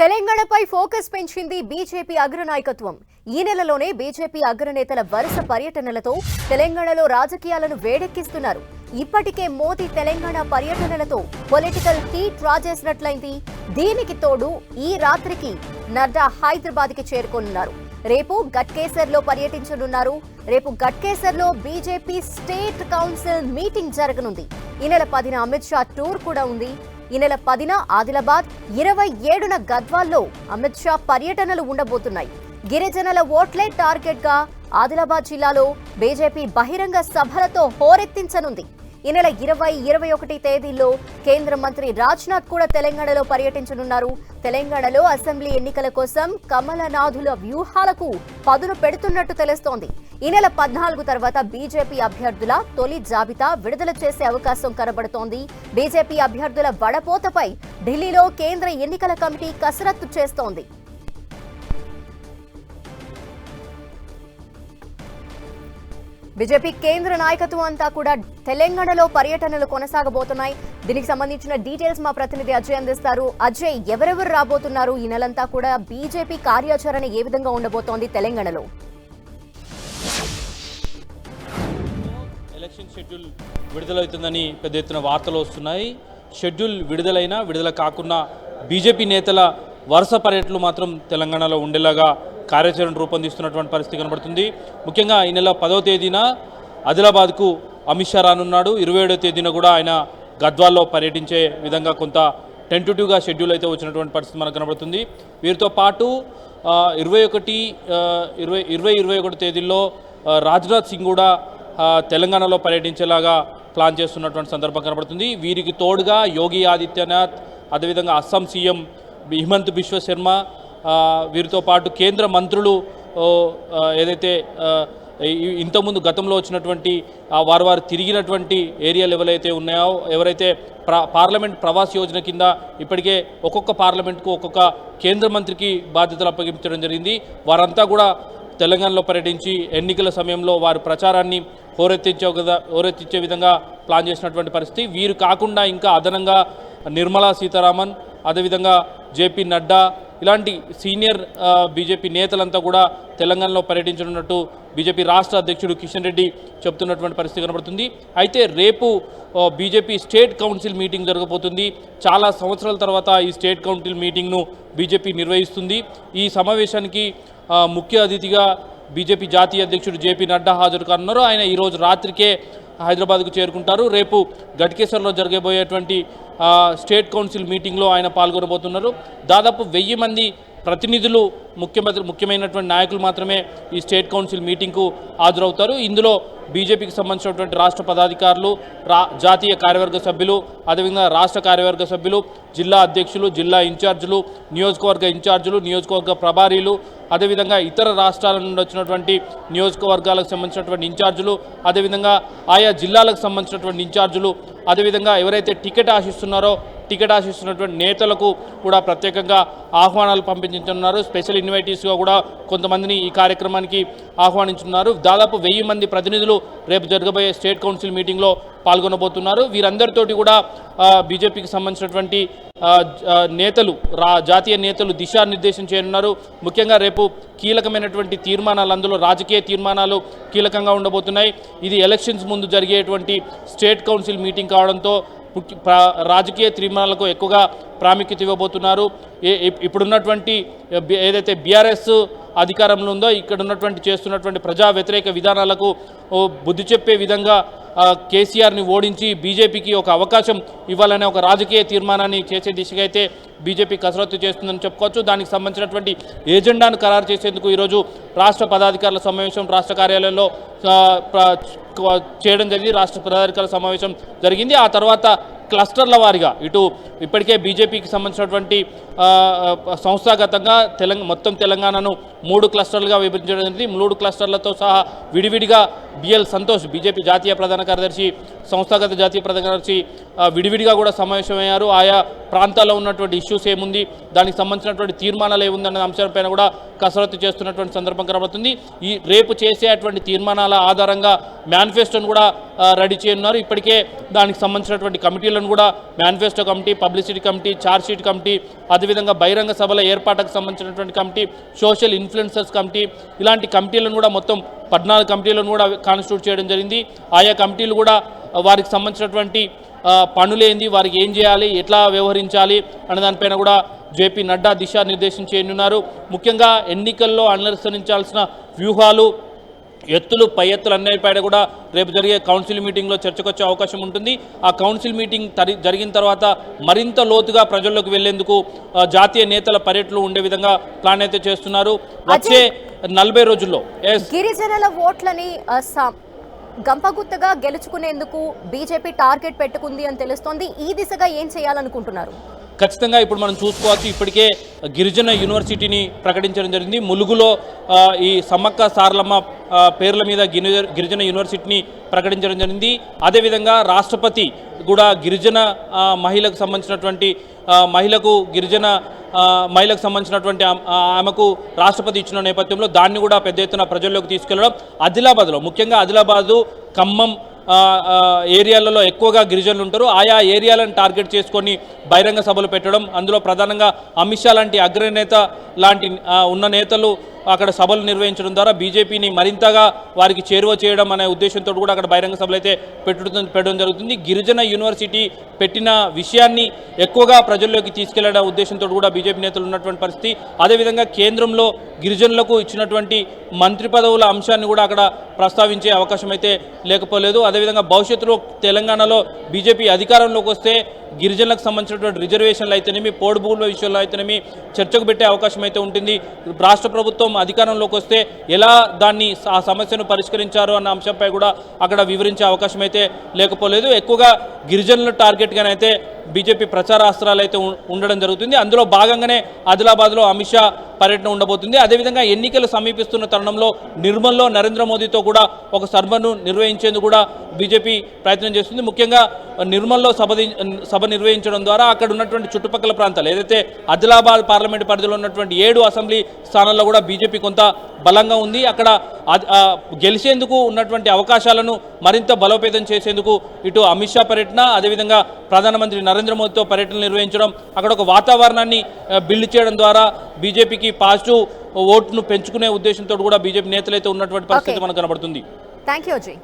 తెలంగాణపై ఫోకస్ పెంచింది బీజేపీ అగ్రనాయకత్వం. ఈ నెలలోనే బీజేపీ అగ్రనేతల వరుస పర్యటనలతో తెలంగాణలో రాజకీయాలను వేడెక్కిస్తున్నారు. ఇప్పటికే మోదీ తెలంగాణ పర్యటనలతో పొలిటికల్ హీట్ రాజేసినట్లయింది. దీనికి తోడు ఈ రాత్రికి నడ్డా హైదరాబాద్కి చేరుకోనున్నారు. రేపు గట్కేసర్లో పర్యటించనున్నారు. రేపు గట్కేసర్లో బీజేపీ స్టేట్ కౌన్సిల్ మీటింగ్ జరగనుంది. ఈ నెల 10న అమిత్ షా టూర్ కూడా ఉంది. ఈ నెల 10న ఆదిలాబాద్, 27న గద్వాల్లో అమిత్ షా పర్యటనలు ఉండబోతున్నాయి. గిరిజనుల ఓట్లే టార్గెట్ గా ఆదిలాబాద్ జిల్లాలో బీజేపీ బహిరంగ సభలతో హోరెత్తించనుంది. ఈ నెల 20, 21 తేదీల్లో కేంద్ర మంత్రి రాజ్నాథ్ కూడా తెలంగాణలో పర్యటించనున్నారు. తెలంగాణలో అసెంబ్లీ ఎన్నికల కోసం కమలనాథుల వ్యూహాలకు పదును పెడుతున్నట్టు తెలుస్తోంది. ఈ నెల 14 తర్వాత బీజేపీ అభ్యర్థుల తొలి జాబితా విడుదల చేసే అవకాశం కనబడుతోంది. బీజేపీ అభ్యర్థుల వడపోతపై ఢిల్లీలో కేంద్ర ఎన్నికల కమిటీ కసరత్తు చేస్తోంది. బీజేపీ కేంద్ర నాయకత్వం అంతా కూడా తెలంగాణలో పర్యటనలు కొనసాగబోతున్నాయి. దీనికి సంబంధించిన డీటెయిల్స్ మా ప్రతినిధి అజయ్ అందిస్తారు. అజయ్, ఎవరెవరు రాబోతున్నారు? ఈ నెలంతా కూడా బీజేపీ కార్యాచరణ ఏ విధంగా ఉండబోతోంది తెలంగాణలో? ఎలక్షన్ షెడ్యూల్ విడుదలవుతుందని పెద్ద ఎత్తున వార్తలు వస్తున్నాయి. షెడ్యూల్ విడుదల కాకుండా బీజేపీ నేతల వరుస పర్యటనలు మాత్రం తెలంగాణలో ఉండేలాగా కార్యాచరణ రూపొందిస్తున్నటువంటి పరిస్థితి కనబడుతుంది. ముఖ్యంగా ఈ నెల 10వ తేదీన ఆదిలాబాద్కు అమిత్ షా రానున్నాడు. 27వ తేదీన కూడా ఆయన గద్వాల్లో పర్యటించే విధంగా కొంత టెంటేటివ్గా షెడ్యూల్ అయితే వచ్చినటువంటి పరిస్థితి మనకు కనబడుతుంది. వీరితో పాటు 21 తేదీల్లో రాజ్నాథ్ సింగ్ కూడా తెలంగాణలో పర్యటించేలాగా ప్లాన్ చేస్తున్నటువంటి సందర్భం కనబడుతుంది. వీరికి తోడుగా యోగి ఆదిత్యనాథ్, అదేవిధంగా అస్సాం సీఎం హిమంత్ బిశ్వ శర్మ, వీరితో పాటు కేంద్ర మంత్రులు ఏదైతే ఇంతకుముందు గతంలో వచ్చినటువంటి వారు తిరిగినటువంటి ఏరియాలు ఎవరైతే ఉన్నాయో, ఎవరైతే పార్లమెంట్ ప్రవాస్ యోజన కింద ఇప్పటికే ఒక్కొక్క పార్లమెంట్కు ఒక్కొక్క కేంద్ర మంత్రికి బాధ్యతలు అప్పగించడం జరిగింది. వారంతా కూడా తెలంగాణలో పర్యటించి ఎన్నికల సమయంలో వారి ప్రచారాన్ని హోరెత్తించే విధంగా ప్లాన్ చేసినటువంటి పరిస్థితి. వీరు కాకుండా ఇంకా అదనంగా నిర్మలా సీతారామన్, అదేవిధంగా జేపీ నడ్డా ఇలాంటి సీనియర్ బీజేపీ నేతలంతా కూడా తెలంగాణలో పర్యటించనున్నట్టు బీజేపీ రాష్ట్ర అధ్యక్షుడు కిషన్ రెడ్డి చెబుతున్నటువంటి పరిస్థితి కనబడుతుంది. అయితే రేపు బీజేపీ స్టేట్ కౌన్సిల్ మీటింగ్ జరగబోతుంది. చాలా సంవత్సరాల తర్వాత ఈ స్టేట్ కౌన్సిల్ మీటింగ్ను బీజేపీ నిర్వహిస్తుంది. ఈ సమావేశానికి ముఖ్య అతిథిగా బీజేపీ జాతీయ అధ్యక్షుడు జేపీ నడ్డా హాజరు కానున్నారు. ఆయన ఈరోజు రాత్రికే హైదరాబాద్కు చేరుకుంటారు. రేపు గట్కేసర్లో జరగబోయేటువంటి స్టేట్ కౌన్సిల్ మీటింగ్లో ఆయన పాల్గొనబోతున్నారు. దాదాపు 1000 మంది ప్రతినిధులు, ముఖ్యమైనటువంటి నాయకులు మాత్రమే ఈ స్టేట్ కౌన్సిల్ మీటింగ్కు హాజరవుతారు. ఇందులో బీజేపీకి సంబంధించినటువంటి రాష్ట్ర పదాధికారులు, జాతీయ కార్యవర్గ సభ్యులు, అదేవిధంగా రాష్ట్ర కార్యవర్గ సభ్యులు, జిల్లా అధ్యక్షులు, జిల్లా ఇన్ఛార్జీలు, నియోజకవర్గ ఇన్ఛార్జీలు, నియోజకవర్గ ప్రభారీలు, అదేవిధంగా ఇతర రాష్ట్రాల నుండి వచ్చినటువంటి నియోజకవర్గాలకు సంబంధించినటువంటి ఇన్ఛార్జీలు, అదేవిధంగా ఆయా జిల్లాలకు సంబంధించినటువంటి ఇన్ఛార్జీలు, అదేవిధంగా ఎవరైతే టికెట్ ఆశిస్తున్నటువంటి నేతలకు కూడా ప్రత్యేకంగా ఆహ్వానాలు పంపించుతున్నారు. స్పెషల్ ఇన్వైటీస్గా కూడా కొంతమందిని ఈ కార్యక్రమానికి ఆహ్వానించున్నారు. దాదాపు 1000 మంది ప్రతినిధులు రేపు జరగబోయే స్టేట్ కౌన్సిల్ మీటింగ్లో పాల్గొనబోతున్నారు. వీరందరితోటి కూడా బీజేపీకి సంబంధించినటువంటి నేతలు, జాతీయ నేతలు దిశానిర్దేశం చేయనున్నారు. ముఖ్యంగా రేపు కీలకమైనటువంటి తీర్మానాలు, అందులో రాజకీయ తీర్మానాలు కీలకంగా ఉండబోతున్నాయి. ఇది ఎలక్షన్స్ ముందు జరిగేటువంటి స్టేట్ కౌన్సిల్ మీటింగ్ కావడంతో రాజకీయ తీర్మానాలకు ఎక్కువగా ప్రాముఖ్యత ఇవ్వబోతున్నారు. ఇప్పుడున్నటువంటి ఏదైతే బీఆర్ఎస్ అధికారంలో ఉందో, ఇక్కడ చేస్తున్నటువంటి ప్రజా వ్యతిరేక విధానాలకు బుద్ధి చెప్పే విధంగా కేసీఆర్ని ఓడించి బీజేపీకి ఒక అవకాశం ఇవ్వాలనే ఒక రాజకీయ తీర్మానాన్ని చేసే దిశగా అయితే బీజేపీ కసరత్తు చేస్తుందని చెప్పుకోవచ్చు. దానికి సంబంధించినటువంటి ఎజెండాను ఖరారు చేసేందుకు ఈరోజు రాష్ట్ర పదాధికారుల సమావేశం రాష్ట్ర కార్యాలయంలో చేయడం జరిగింది. రాష్ట్ర పదాధికారుల సమావేశం జరిగింది. ఆ తర్వాత క్లస్టర్ల వారీగా ఇప్పటికే బీజేపీకి సంబంధించినటువంటి సంస్థాగతంగా మొత్తం తెలంగాణను 3 క్లస్టర్లుగా విభజించడం జరిగింది. 3 క్లస్టర్లతో సహా విడివిడిగా బిఎల్ సంతోష్, బీజేపీ జాతీయ ప్రధాన కార్యదర్శి సంస్థాగత జాతీయ ప్రధాన కార్యదర్శి విడివిడిగా కూడా సమావేశమయ్యారు. ఆయా ప్రాంతాల్లో ఉన్నటువంటి ఇష్యూస్ ఏముంది, దానికి సంబంధించినటువంటి తీర్మానాలు ఏముందన్న అంశాలపైన కూడా కసరత్తు చేస్తున్నటువంటి సందర్భం కనబడుతుంది. ఈ రేపు చేసేటువంటి తీర్మానాల ఆధారంగా మేనిఫెస్టోను కూడా రెడీ చేయనున్నారు. ఇప్పటికే దానికి సంబంధించినటువంటి కమిటీలను కూడా manifesto committee, publicity committee, chargesheet committee, అదేవిధంగా బహిరంగ సభల ఏర్పాటుకు సంబంధించినటువంటి కమిటీ, సోషల్ ఇన్ఫ్లుయెన్సర్స్ కమిటీ, ఇలాంటి కమిటీలను కూడా మొత్తం 14 కమిటీలను కూడా కాన్స్టిట్యూట్ చేయడం జరిగింది. ఆయా కమిటీలు కూడా వారికి సంబంధించినటువంటి పనులేంది, వారికి ఏం చేయాలి, ఎట్లా వ్యవహరించాలి అనే దానిపైన కూడా జేపీ నడ్డా దిశానిర్దేశం చేయనున్నారు. ముఖ్యంగా ఎన్నికల్లో అనుసరించాల్సిన వ్యూహాలు, ఎత్తులు, పై ఎత్తులు అన్నిటిపైన కూడా రేపు జరిగే కౌన్సిల్ మీటింగ్లో చర్చకొచ్చే అవకాశం ఉంటుంది. ఆ కౌన్సిల్ మీటింగ్ జరిగిన తర్వాత మరింత లోతుగా ప్రజల్లోకి వెళ్లేందుకు జాతీయ నేతల పర్యటనలు ఉండే విధంగా ప్లాన్ అయితే చేస్తున్నారు. వచ్చే 40 రోజుల్లో గిరిజనుల ఓట్లని గంపగుత్తగా గెలుచుకునేందుకు బీజేపీ టార్గెట్ పెట్టుకుంది అని తెలుస్తోంది. ఈ దిశగా ఏం చేయాలనుకుంటున్నారు? ఖచ్చితంగా ఇప్పుడు మనం చూసుకోవచ్చు. ఇప్పటికే గిరిజన యూనివర్సిటీని ప్రకటించడం జరిగింది. ములుగులో ఈ సమ్మక్క సారలమ్మ పేర్ల మీద గిరిజన యూనివర్సిటీని ప్రకటించడం జరిగింది. అదేవిధంగా రాష్ట్రపతి కూడా గిరిజన మహిళకు సంబంధించినటువంటి మహిళకు సంబంధించినటువంటి ఆమెకు రాష్ట్రపతి ఇచ్చిన నేపథ్యంలో దాన్ని కూడా పెద్ద ఎత్తున ప్రజల్లోకి తీసుకెళ్లడం. ఆదిలాబాద్లో ముఖ్యంగా ఆదిలాబాదు, ఖమ్మం ఏరియాలలో ఎక్కువగా గిరిజనులు ఉంటారు. ఆయా ఏరియాలను టార్గెట్ చేసుకొని బహిరంగ సభలు పెట్టడం, అందులో ప్రధానంగా అమిత్ షా లాంటి అగ్రనేత లాంటి ఉన్న నేతలు అక్కడ సభలు నిర్వహించడం ద్వారా బీజేపీని మరింతగా వారికి చేరువ చేయడం అనే ఉద్దేశంతో కూడా అక్కడ బహిరంగ సభలు అయితే పెట్టడం జరుగుతుంది. గిరిజన యూనివర్సిటీ పెట్టిన విషయాన్ని ఎక్కువగా ప్రజల్లోకి తీసుకెళ్లడం ఉద్దేశంతో కూడా బీజేపీ నేతలు ఉన్నటువంటి పరిస్థితి. అదేవిధంగా కేంద్రంలో గిరిజనులకు ఇచ్చినటువంటి మంత్రి పదవుల అంశాన్ని కూడా అక్కడ ప్రస్తావించే అవకాశం అయితే లేకపోలేదు. అదేవిధంగా భవిష్యత్తులో తెలంగాణలో బీజేపీ అధికారంలోకి వస్తే గిరిజనులకు సంబంధించినటువంటి రిజర్వేషన్లు అయితేనేమి, పోడు భూముల విషయంలో అయితేనేమి చర్చకు పెట్టే అవకాశం అయితే ఉంటుంది. రాష్ట్ర ప్రభుత్వం అధికారంలోకి వస్తే ఎలా దాన్ని ఆ సమస్యను పరిష్కరించారు అన్న అంశంపై కూడా అక్కడ వివరించే అవకాశం అయితే లేకపోలేదు. ఎక్కువగా గిరిజనుల టార్గెట్గానైతే బీజేపీ ప్రచారాస్త్రాలు అయితే ఉండడం జరుగుతుంది. అందులో భాగంగానే ఆదిలాబాద్లో అమిత్ షా పర్యటన ఉండబోతుంది. అదేవిధంగా ఎన్నికలు సమీపిస్తున్న తరుణంలో నిర్మల్లో నరేంద్ర మోదీతో కూడా ఒక సభను నిర్వహించేందుకు కూడా బీజేపీ ప్రయత్నం చేస్తుంది. ముఖ్యంగా నిర్మల్లో సభ నిర్వహించడం ద్వారా అక్కడ ఉన్నటువంటి చుట్టుపక్కల ప్రాంతాలు ఏదైతే ఆదిలాబాద్ పార్లమెంటు పరిధిలో ఉన్నటువంటి 7 అసెంబ్లీ స్థానాల్లో కూడా బీజేపీ కొంత బలంగా ఉంది. అక్కడ గెలిచేందుకు ఉన్నటువంటి అవకాశాలను మరింత బలోపేతం చేసేందుకు ఇటు అమిత్ షా పర్యటన, అదేవిధంగా ప్రధానమంత్రి నరేంద్ర మోదీతో పర్యటన నిర్వహించడం, అక్కడ ఒక వాతావరణాన్ని బిల్డ్ చేయడం ద్వారా బీజేపీకి పాజిటివ్ ఓట్ను పెంచుకునే ఉద్దేశంతో కూడా బీజేపీ నేతలైతే ఉన్నటువంటి పరిస్థితి మనకు కనబడుతుంది. Thank you Ajay.